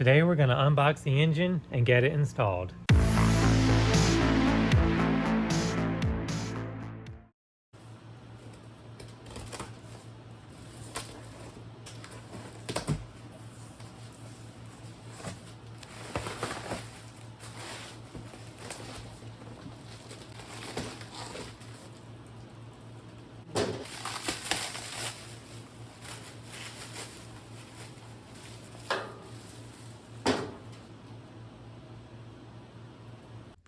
Today we're going to unbox the engine and get it installed.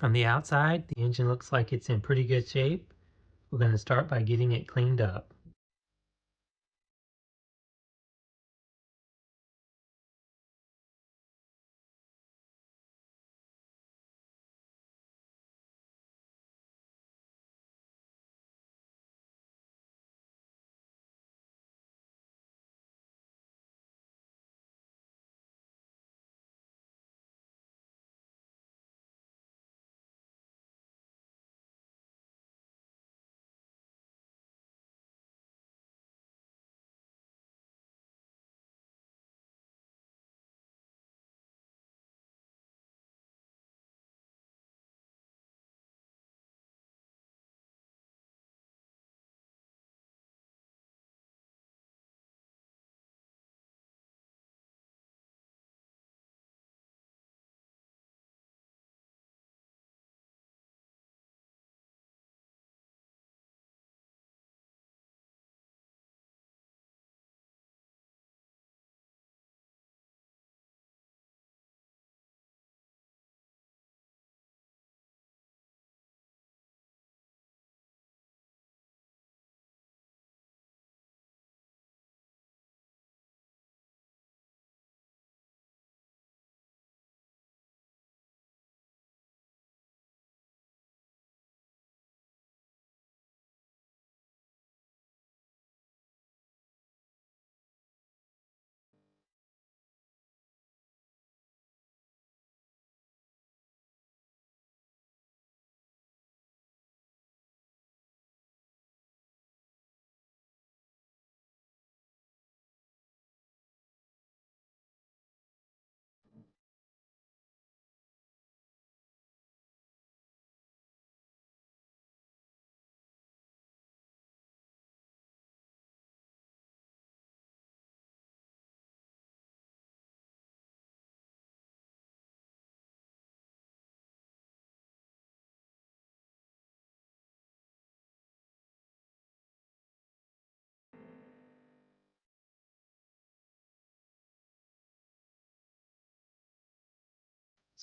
From the outside, the engine looks like it's in pretty good shape. We're going to start by getting it cleaned up.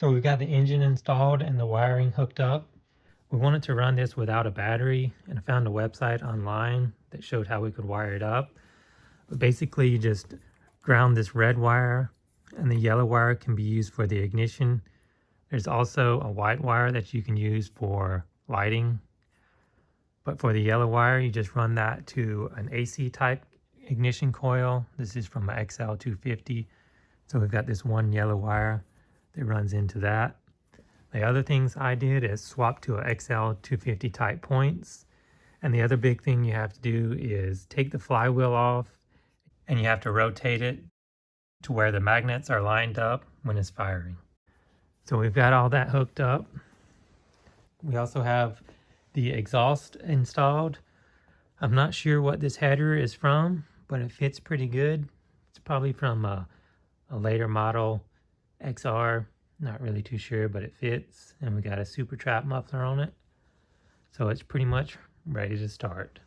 So we've got the engine installed and the wiring hooked up. We wanted to run this without a battery, and I found a website online that showed how we could wire it up. But basically you just ground this red wire, and the yellow wire can be used for the ignition. There's also a white wire that you can use for lighting. But for the yellow wire, you just run that to an AC type ignition coil. This is from a XL250. So we've got this one yellow wire that runs into that. The other things I did is swap to a XL250 type points. And the other big thing you have to do is take the flywheel off, and you have to rotate it to where the magnets are lined up when it's firing. So we've got all that hooked up. We also have the exhaust installed. I'm not sure what this header is from, but it fits pretty good. It's probably from a later model XR. Not really too sure, but it fits. And we got a super trap muffler on it. So it's pretty much ready to start.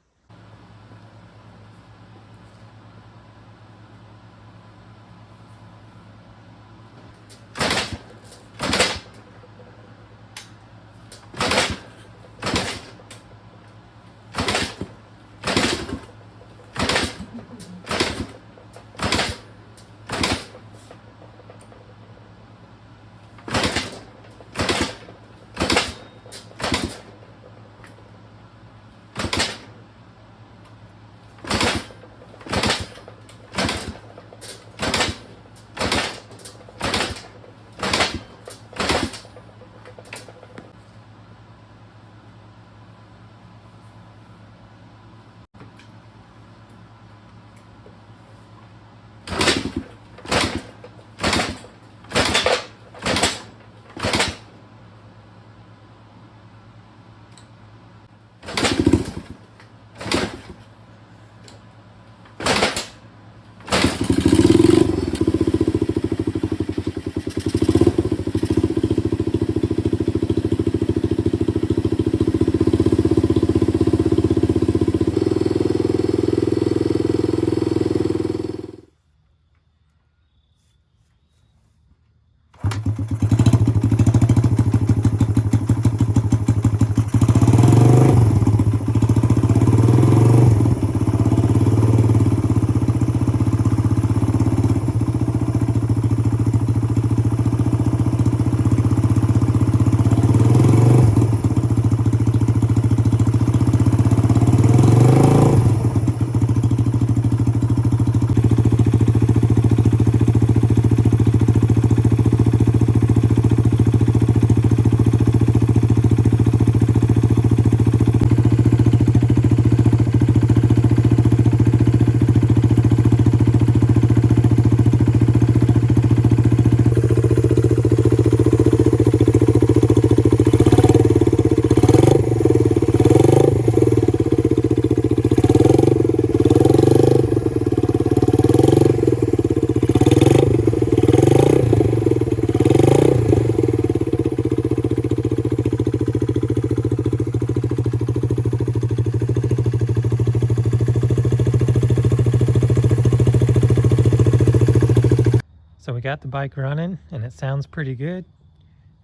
So we got the bike running and it sounds pretty good.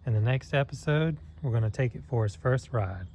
In the next episode, we're going to take it for its first ride.